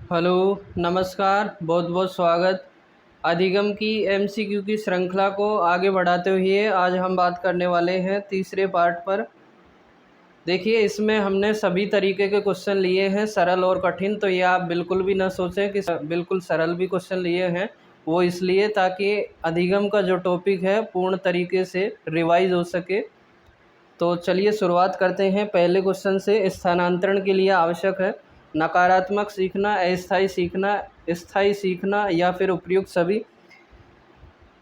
Hello, नमस्कार, बहुत बहुत स्वागत। अधिगम की एमसीक्यू की श्रृंखला को आगे बढ़ाते हुए आज हम बात करने वाले हैं तीसरे पार्ट पर। देखिए, इसमें हमने सभी तरीके के क्वेश्चन लिए हैं, सरल और कठिन। तो ये आप बिल्कुल भी ना सोचें कि बिल्कुल सरल भी क्वेश्चन लिए हैं। वो इसलिए ताकि अधिगम का जो टॉपिक है पूर्ण तरीके से रिवाइज हो सके। तो चलिए शुरुआत करते हैं पहले क्वेश्चन से। स्थानांतरण के लिए आवश्यक है नकारात्मक सीखना, अस्थायी सीखना, स्थायी सीखना या फिर उपयुक्त सभी।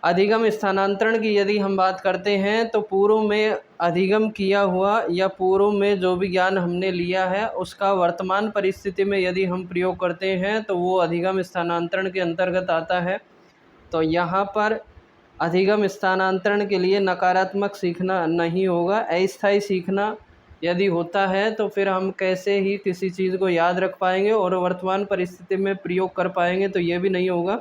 अधिगम स्थानांतरण की यदि हम बात करते हैं तो पूर्व में अधिगम किया हुआ या पूर्व में जो भी ज्ञान हमने लिया है उसका वर्तमान परिस्थिति में यदि हम प्रयोग करते हैं तो वो अधिगम स्थानांतरण के अंतर्गत आता है। तो यहाँ पर अधिगम स्थानांतरण के लिए नकारात्मक सीखना नहीं होगा। अस्थायी सीखना यदि होता है तो फिर हम कैसे ही किसी चीज़ को याद रख पाएंगे और वर्तमान परिस्थिति में प्रयोग कर पाएंगे, तो ये भी नहीं होगा।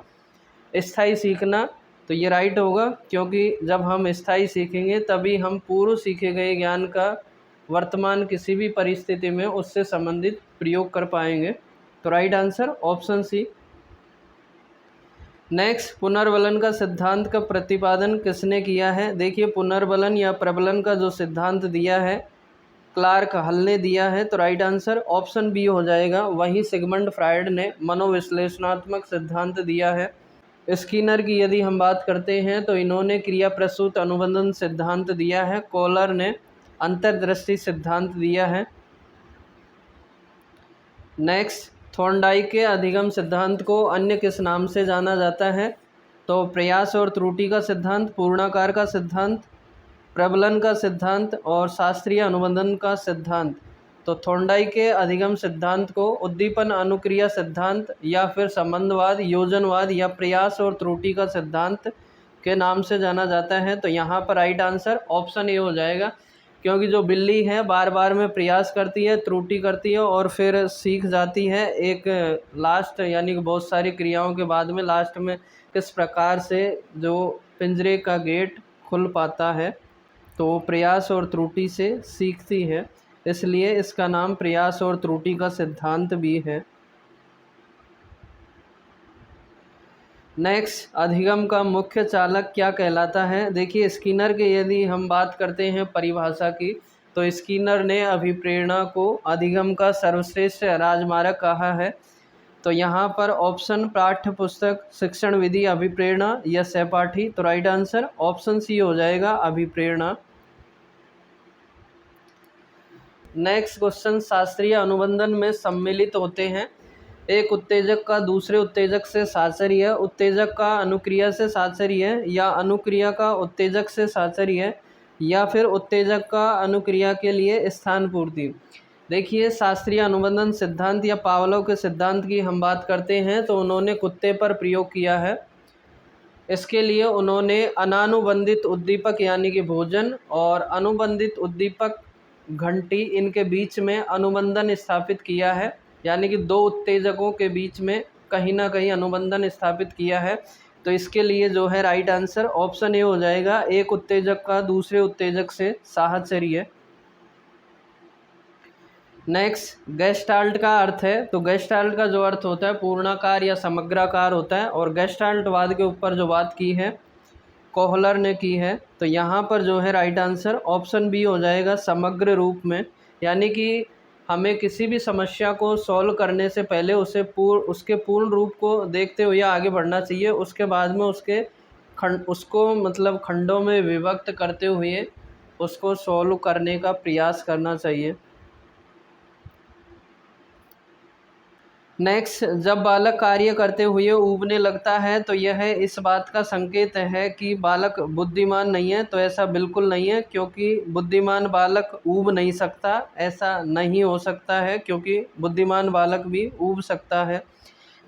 स्थायी सीखना तो ये राइट होगा, क्योंकि जब हम स्थायी सीखेंगे तभी हम पूर्व सीखे गए ज्ञान का वर्तमान किसी भी परिस्थिति में उससे संबंधित प्रयोग कर पाएंगे। तो right answer option C. Next, पुनर्बलन का सिद्धांत का प्रतिपादन किसने किया है? देखिए, पुनर्बलन या प्रबलन का जो सिद्धांत दिया है क्लार्क हल ने दिया है। तो राइट आंसर ऑप्शन बी हो जाएगा। वहीं सिगमंड फ्रायड ने मनोविश्लेषणात्मक सिद्धांत दिया है। स्किनर की यदि हम बात करते हैं तो इन्होंने क्रिया प्रसूत अनुबंधन सिद्धांत दिया है। कोलर ने अंतर्दृष्टि सिद्धांत दिया है। नेक्स्ट, थॉर्नडाइक के अधिगम सिद्धांत को अन्य किस नाम से जाना जाता है? तो प्रयास और त्रुटि का सिद्धांत, पूर्णाकार का सिद्धांत, प्रबलन का सिद्धांत और शास्त्रीय अनुबंधन का सिद्धांत। तो थॉर्नडाइक के अधिगम सिद्धांत को उद्दीपन अनुक्रिया सिद्धांत या फिर संबंधवाद, योजनवाद या प्रयास और त्रुटि का सिद्धांत के नाम से जाना जाता है। तो यहाँ पर राइट आंसर ऑप्शन ए हो जाएगा, क्योंकि जो बिल्ली है बार बार में प्रयास करती है, त्रुटि करती है और फिर सीख जाती है एक लास्ट, यानी कि बहुत सारी क्रियाओं के बाद में लास्ट में किस प्रकार से जो पिंजरे का गेट खुल पाता है, तो प्रयास और त्रुटि से सीखती है, इसलिए इसका नाम प्रयास और त्रुटि का सिद्धांत भी है। नेक्स्ट, अधिगम का मुख्य चालक क्या कहलाता है? देखिए, स्किनर के यदि हम बात करते हैं परिभाषा की, तो स्किनर ने अभिप्रेरणा को अधिगम का सर्वश्रेष्ठ राजमार्ग कहा है। तो यहाँ पर ऑप्शन पाठ्य पुस्तक, शिक्षण विधि, अभिप्रेरणा या सहपाठी। तो राइट आंसर ऑप्शन सी हो जाएगा, अभिप्रेरणा। नेक्स्ट क्वेश्चन, शास्त्रीय अनुबंधन में सम्मिलित होते हैं एक उत्तेजक का दूसरे उत्तेजक से साचर्य, उत्तेजक का अनुक्रिया से साचर्य या अनुक्रिया का उत्तेजक से साचर्य या फिर उत्तेजक का अनुक्रिया के लिए स्थान पूर्ति। देखिए, शास्त्रीय अनुबंधन सिद्धांत या पावलोव के सिद्धांत की हम बात करते हैं तो उन्होंने कुत्ते पर प्रयोग किया है। इसके लिए उन्होंने अनानुबंधित उद्दीपक यानी कि भोजन और अनुबंधित उद्दीपक घंटी, इनके बीच में अनुबंधन स्थापित किया है, यानी कि दो उत्तेजकों के बीच में कहीं ना कहीं अनुबंधन स्थापित किया है। तो इसके लिए जो है राइट आंसर ऑप्शन ए हो जाएगा, एक उत्तेजक का दूसरे उत्तेजक से साहचर्य। नेक्स्ट, गेस्टाल्ट का अर्थ है। तो गेस्टाल्ट का जो अर्थ होता है पूर्णाकार या समग्राकार होता है, और गेस्टाल्टवाद के ऊपर जो बात की है कोहलर ने की है। तो यहाँ पर जो है राइट आंसर ऑप्शन बी हो जाएगा, समग्र रूप में। यानी कि हमें किसी भी समस्या को सॉल्व करने से पहले उसके पूर्ण रूप को देखते हुए आगे बढ़ना चाहिए, उसके बाद में उसको मतलब खंडों में विभक्त करते हुए उसको सॉल्व करने का प्रयास करना चाहिए। नेक्स्ट, जब बालक कार्य करते हुए ऊबने लगता है तो यह इस बात का संकेत है कि बालक बुद्धिमान नहीं है। तो ऐसा बिल्कुल नहीं है, क्योंकि बुद्धिमान बालक ऊब नहीं सकता। ऐसा नहीं हो सकता है, क्योंकि बुद्धिमान बालक भी ऊब सकता है।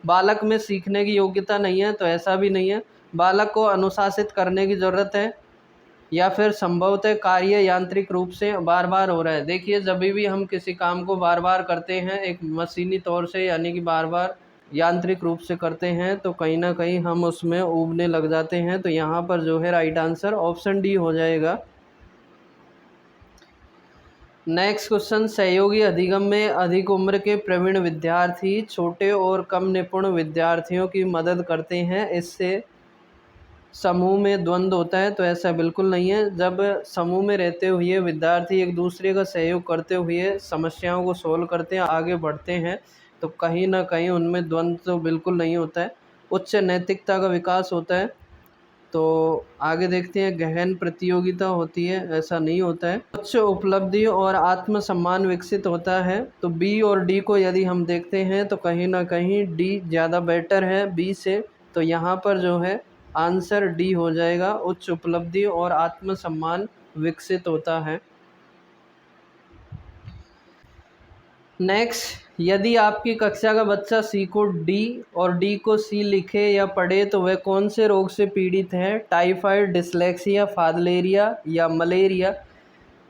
बालक में सीखने की योग्यता नहीं है, तो ऐसा भी नहीं है। बालक को अनुशासित करने की ज़रूरत है, या फिर संभवतः कार्य यांत्रिक रूप से बार बार हो रहा है। देखिए, जब भी हम किसी काम को बार बार करते हैं एक मशीनी तौर से, यानी कि बार बार यांत्रिक रूप से करते हैं, तो कहीं ना कहीं हम उसमें ऊबने लग जाते हैं। तो यहाँ पर जो है राइट आंसर ऑप्शन डी हो जाएगा। नेक्स्ट क्वेश्चन, सहयोगी अधिगम में अधिक उम्र के प्रवीण विद्यार्थी छोटे और कम निपुण विद्यार्थियों की मदद करते हैं, इससे समूह में द्वंद्व होता है। तो ऐसा बिल्कुल नहीं है। जब समूह में रहते हुए विद्यार्थी एक दूसरे का सहयोग करते हुए समस्याओं को सोल्व करते हैं, आगे बढ़ते हैं, तो कहीं ना कहीं उनमें द्वंद्व तो बिल्कुल नहीं होता है। उच्च नैतिकता का विकास होता है। तो आगे देखते हैं, गहन प्रतियोगिता होती है, ऐसा नहीं होता है। उच्च उपलब्धि और आत्मसम्मान विकसित होता है। तो बी और डी को यदि हम देखते हैं तो कहीं ना कहीं डी ज़्यादा बेटर है बी से। तो यहाँ पर जो है आंसर डी हो जाएगा, उच्च उपलब्धि और आत्मसम्मान विकसित होता है। नेक्स्ट, यदि आपकी कक्षा का बच्चा सी को डी और डी को सी लिखे या पढ़े तो वह कौन से रोग से पीड़ित है? टाइफाइड, डिसलेक्सिया, फादलेरिया या मलेरिया।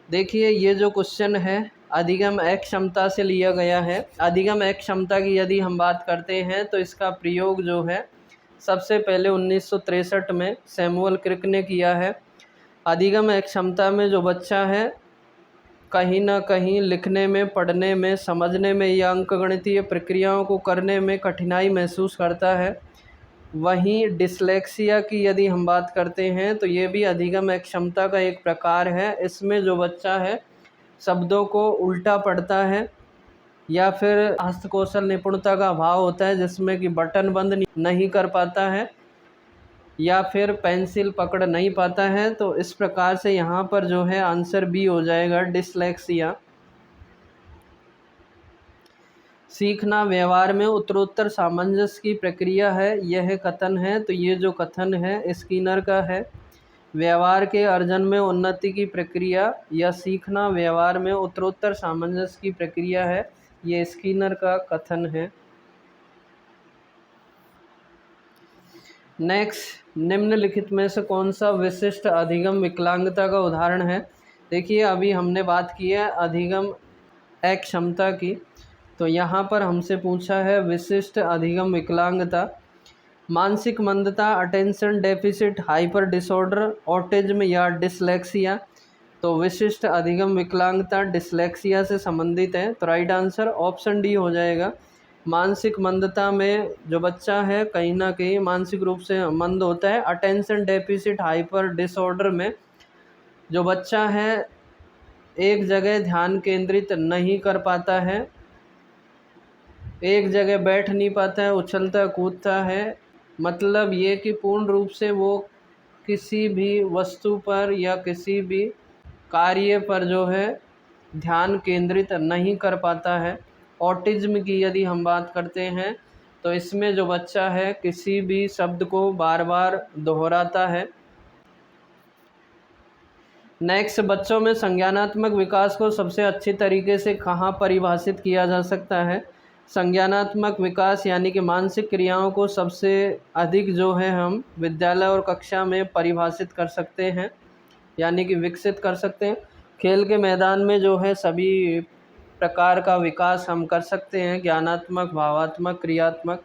देखिए, ये जो क्वेश्चन है अधिगम एक क्षमता से लिया गया है। अधिगम एक क्षमता की यदि हम बात करते हैं तो इसका प्रयोग जो है सबसे पहले 1963 में सैमुअल क्रिक ने किया है। अधिगम एक क्षमता में जो बच्चा है कहीं ना कहीं लिखने में, पढ़ने में, समझने में या अंकगणितीय प्रक्रियाओं को करने में कठिनाई महसूस करता है। वहीं डिसलेक्सिया की यदि हम बात करते हैं तो ये भी अधिगम एक क्षमता का एक प्रकार है। इसमें जो बच्चा है शब्दों को उल्टा पढ़ता है या फिर हस्तकौशल निपुणता का अभाव होता है, जिसमें कि बटन बंद नहीं कर पाता है या फिर पेंसिल पकड़ नहीं पाता है। तो इस प्रकार से यहाँ पर जो है आंसर बी हो जाएगा, डिसलेक्सिया। सीखना व्यवहार में उत्तरोत्तर सामंजस्य की प्रक्रिया है, यह कथन है। तो ये जो कथन है स्किनर का है। व्यवहार के अर्जन में उन्नति की प्रक्रिया या सीखना व्यवहार में उत्तरोत्तर सामंजस्य की प्रक्रिया है, ये स्किनर का कथन है। नेक्स्ट, निम्नलिखित में से कौन सा विशिष्ट अधिगम विकलांगता का उदाहरण है? देखिए, अभी हमने बात की है अधिगम एक क्षमता की, तो यहाँ पर हमसे पूछा है विशिष्ट अधिगम विकलांगता। मानसिक मंदता, attention deficit, hyper disorder, autism या डिसलेक्सिया। तो विशिष्ट अधिगम विकलांगता डिसलेक्सिया से संबंधित है। तो राइट आंसर ऑप्शन डी हो जाएगा। मानसिक मंदता में जो बच्चा है कहीं ना कहीं मानसिक रूप से मंद होता है। अटेंशन डेफिसिट हाइपर डिसऑर्डर में जो बच्चा है एक जगह ध्यान केंद्रित नहीं कर पाता है, एक जगह बैठ नहीं पाता है, उछलता कूदता है। मतलब ये कि पूर्ण रूप से वो किसी भी वस्तु पर या किसी भी कार्य पर जो है ध्यान केंद्रित नहीं कर पाता है। ऑटिज्म की यदि हम बात करते हैं तो इसमें जो बच्चा है किसी भी शब्द को बार बार दोहराता है। नेक्स्ट, बच्चों में संज्ञानात्मक विकास को सबसे अच्छी तरीके से कहाँ परिभाषित किया जा सकता है? संज्ञानात्मक विकास यानी कि मानसिक क्रियाओं को सबसे अधिक जो है हम विद्यालय और कक्षा में परिभाषित कर सकते हैं, यानी कि विकसित कर सकते हैं। खेल के मैदान में जो है सभी प्रकार का विकास हम कर सकते हैं, ज्ञानात्मक, भावात्मक, क्रियात्मक।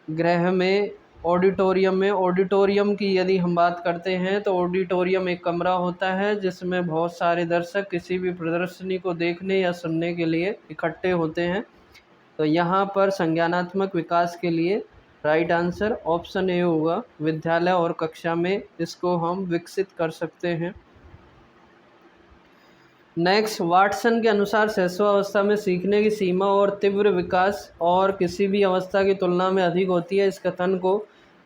गृह में, ऑडिटोरियम की यदि हम बात करते हैं तो ऑडिटोरियम एक कमरा होता है जिसमें बहुत सारे दर्शक किसी भी प्रदर्शनी को देखने या सुनने के लिए इकट्ठे होते हैं। तो यहाँ पर संज्ञानात्मक विकास के लिए राइट आंसर ऑप्शन ए होगा। विद्यालय और कक्षा में इसको हम विकसित कर सकते हैं। नेक्स्ट, वाटसन के अनुसार शैशवावस्था में सीखने की सीमा और तीव्र विकास और किसी भी अवस्था की तुलना में अधिक होती है। इस कथन को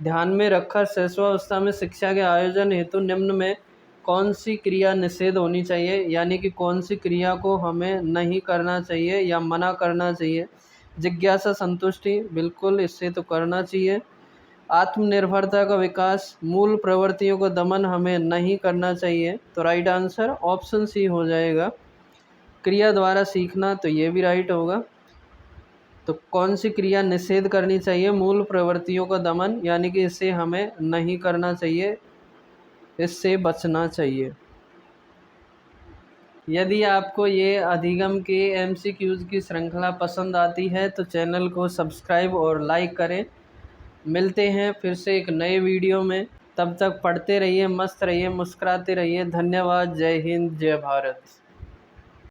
ध्यान में रखकर शैशवावस्था में शिक्षा के आयोजन हेतु निम्न में कौन सी क्रिया निषेध होनी चाहिए, यानी कि कौन सी क्रिया को हमें नहीं करना चाहिए या मना करना चाहिए? जिज्ञासा संतुष्टि, बिल्कुल इससे तो करना चाहिए। आत्मनिर्भरता का विकास, मूल प्रवृत्तियों का दमन हमें नहीं करना चाहिए। तो राइट आंसर ऑप्शन सी हो जाएगा। क्रिया द्वारा सीखना, तो ये भी राइट होगा। तो कौन सी क्रिया निषेध करनी चाहिए? मूल प्रवृत्तियों का दमन, यानी कि इसे हमें नहीं करना चाहिए, इससे बचना चाहिए। यदि आपको ये अधिगम के MCQs की श्रृंखला पसंद आती है तो चैनल को सब्सक्राइब और लाइक करें। मिलते हैं फिर से एक नए वीडियो में, तब तक पढ़ते रहिए, मस्त रहिए, मुस्कुराते रहिए। धन्यवाद। जय हिंद, जय भारत।